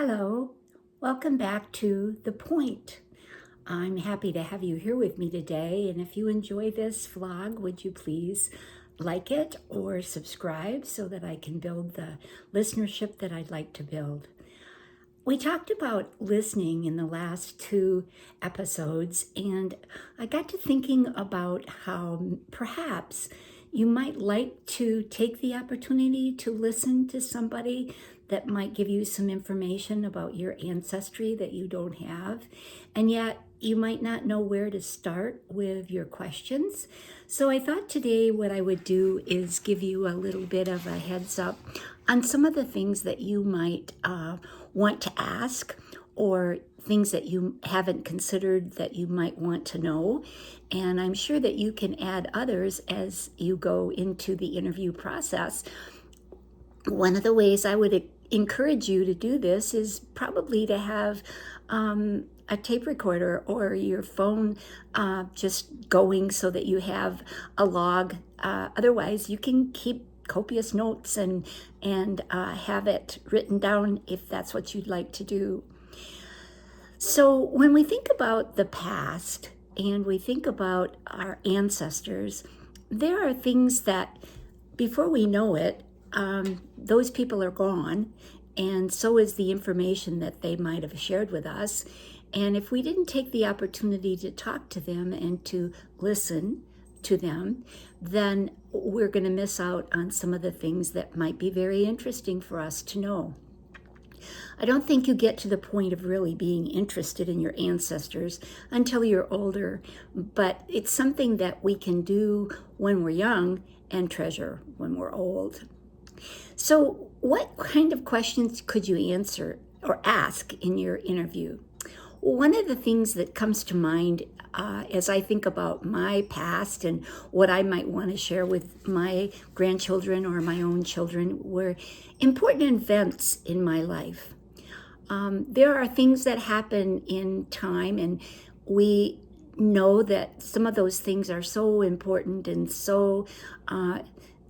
Hello, welcome back to The Point. I'm happy to have you here with me today, and if you enjoy this vlog, would you please like it or subscribe so that I can build the listenership that I'd like to build. We talked about listening in the last two episodes, and I got to thinking about how perhaps you might like to take the opportunity to listen to somebody that might give you some information about your ancestry that you don't have, and yet you might not know where to start with your questions. So I thought today what I would do is give you a little bit of a heads up on some of the things that you might want to ask, or things that you haven't considered that you might want to know. And I'm sure that you can add others as you go into the interview process. One of the ways I would encourage you to do this is probably to have a tape recorder or your phone just going so that you have a log. Otherwise, you can keep copious notes and have it written down if that's what you'd like to do. So when we think about the past and we think about our ancestors, there are things that before we know it, those people are gone, and so is the information that they might have shared with us. And if we didn't take the opportunity to talk to them and to listen to them, then we're going to miss out on some of the things that might be very interesting for us to know. I don't think you get to the point of really being interested in your ancestors until you're older, but it's something that we can do when we're young and treasure when we're old. So what kind of questions could you answer or ask in your interview? One of the things that comes to mind as I think about my past and what I might want to share with my grandchildren or my own children were important events in my life. There are things that happen in time, and we know that some of those things are so important and so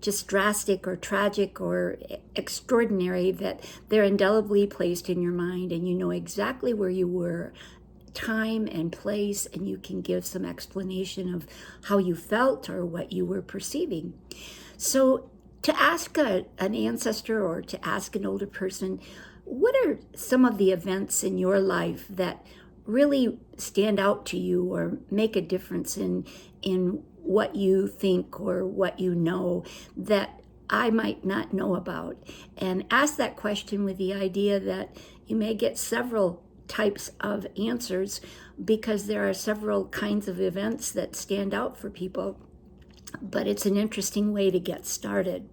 just drastic or tragic or extraordinary that they're indelibly placed in your mind, and you know exactly where you were, time and place, and you can give some explanation of how you felt or what you were perceiving. So to ask an ancestor or to ask an older person, what are some of the events in your life that really stand out to you or make a difference in what you think or what you know that I might not know about? And ask that question with the idea that you may get several types of answers because there are several kinds of events that stand out for people, but it's an interesting way to get started.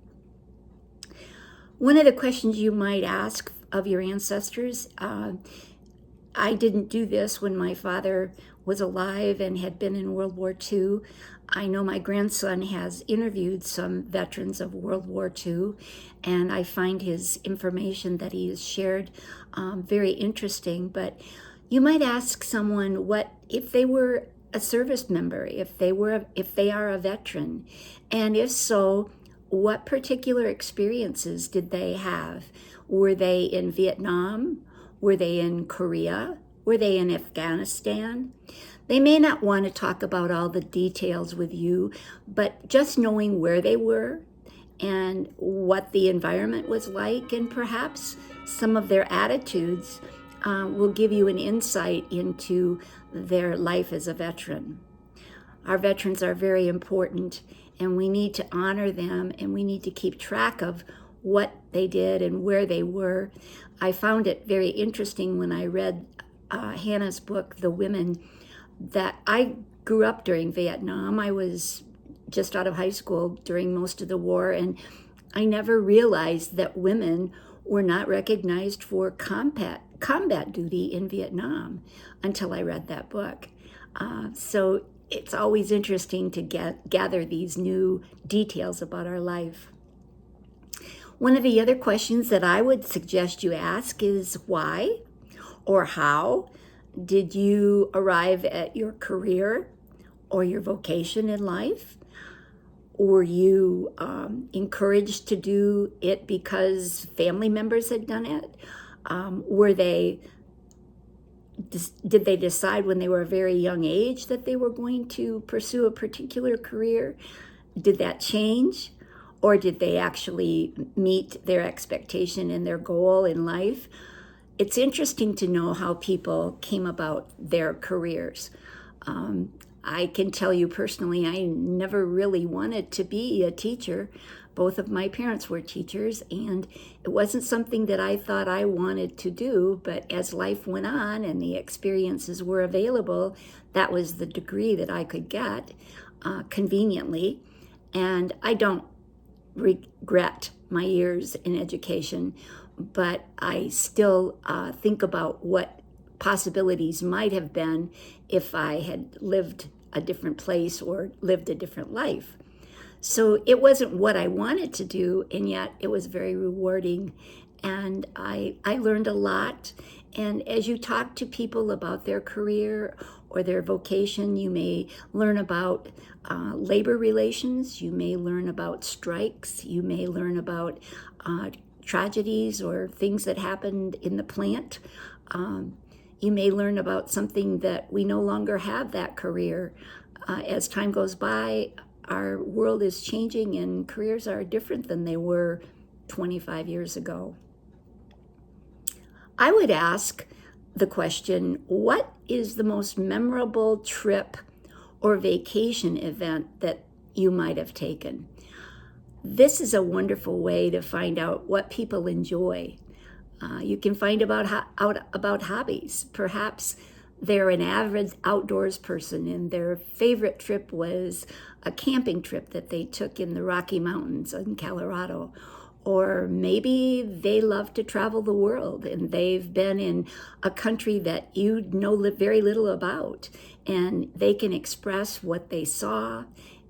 One of the questions you might ask of your ancestors, I didn't do this when my father was alive and had been in World War II. I know my grandson has interviewed some veterans of World War II, and I find his information that he has shared very interesting. But you might ask someone what if they were a service member, if they are a veteran, and if so, what particular experiences did they have? Were they in Vietnam? Were they in Korea? Were they in Afghanistan? They may not want to talk about all the details with you, but just knowing where they were and what the environment was like, and perhaps some of their attitudes will give you an insight into their life as a veteran. Our veterans are very important, and we need to honor them, and we need to keep track of what they did and where they were. I found it very interesting when I read Hannah's book, The Women, that I grew up during Vietnam. I was just out of high school during most of the war, and I never realized that women were not recognized for combat duty in Vietnam until I read that book. So it's always interesting to gather these new details about our life. One of the other questions that I would suggest you ask is why or how did you arrive at your career or your vocation in life? Were you encouraged to do it because family members had done it? Did they decide when they were a very young age that they were going to pursue a particular career? Did that change? Or did they actually meet their expectation and their goal in life? It's interesting to know how people came about their careers. I can tell you personally, I never really wanted to be a teacher. Both of my parents were teachers, and it wasn't something that I thought I wanted to do, but as life went on and the experiences were available, that was the degree that I could get conveniently. And I don't regret my years in education, but I still think about what possibilities might have been if I had lived a different place or lived a different life. So it wasn't what I wanted to do, and yet it was very rewarding, and I learned a lot. And as you talk to people about their career or their vocation, you may learn about labor relations, you may learn about strikes, you may learn about tragedies or things that happened in the plant. You may learn about something that we no longer have that career. As time goes by, our world is changing and careers are different than they were 25 years ago. I would ask the question, what is the most memorable trip or vacation event that you might have taken? This is a wonderful way to find out what people enjoy. You can find out about hobbies. Perhaps they're an avid outdoors person and their favorite trip was a camping trip that they took in the Rocky Mountains in Colorado. Or maybe they love to travel the world and they've been in a country that you know very little about, and they can express what they saw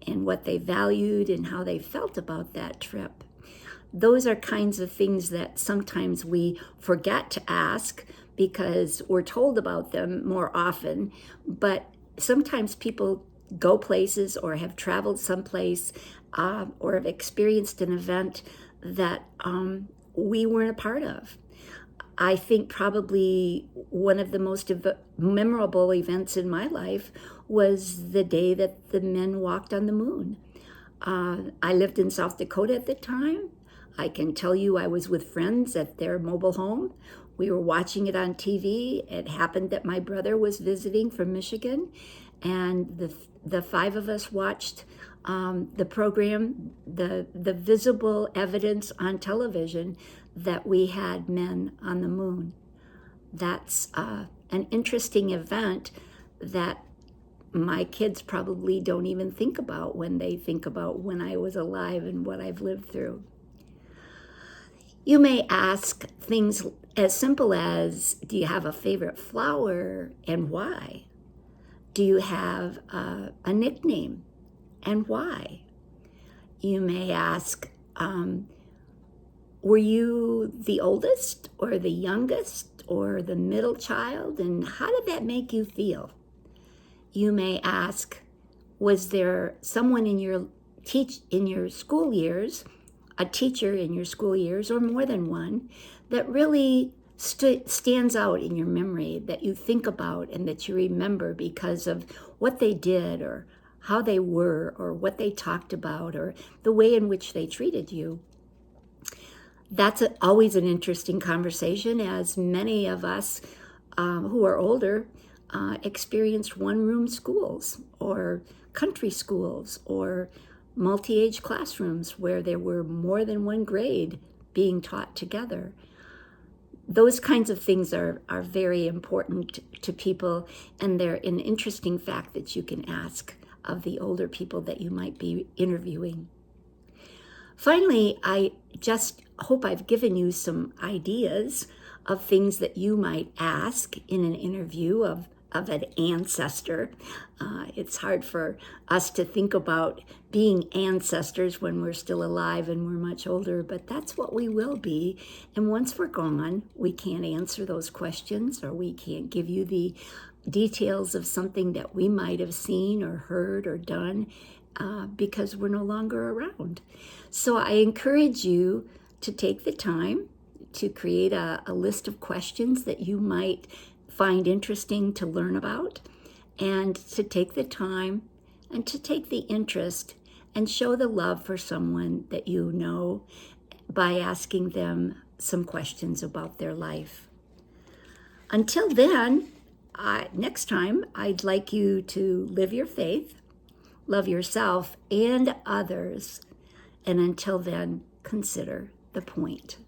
and what they valued and how they felt about that trip. Those are kinds of things that sometimes we forget to ask because we're told about them more often, but sometimes people go places or have traveled someplace or have experienced an event that we weren't a part of. I think probably one of the most memorable events in my life was the day that the men walked on the moon. I lived in South Dakota at the time. I can tell you I was with friends at their mobile home. We were watching it on TV. It happened that my brother was visiting from Michigan, and the five of us watched the program, the visible evidence on television that we had men on the moon. That's an interesting event that my kids probably don't even think about when they think about when I was alive and what I've lived through. You may ask things as simple as, do you have a favorite flower and why? Do you have a nickname and why? You may ask, were you the oldest or the youngest or the middle child, and how did that make you feel? You may ask, was there someone in your school years, a teacher in your school years, or more than one, that really stands out in your memory, that you think about and that you remember because of what they did or how they were or what they talked about or the way in which they treated you? That's always an interesting conversation, as many of us who are older experienced one-room schools or country schools or multi-age classrooms where there were more than one grade being taught together. Those kinds of things are very important to people, and they're an interesting fact that you can ask of the older people that you might be interviewing. Finally, I just hope I've given you some ideas of things that you might ask in an interview of an ancestor. It's hard for us to think about being ancestors when we're still alive and we're much older, but that's what we will be. And once we're gone, we can't answer those questions, or we can't give you the details of something that we might have seen or heard or done because we're no longer around. So I encourage you to take the time to create a list of questions that you might find interesting to learn about, and to take the time and to take the interest and show the love for someone that you know by asking them some questions about their life. Until then, next time, I'd like you to live your faith, love yourself and others, and until then, consider the point.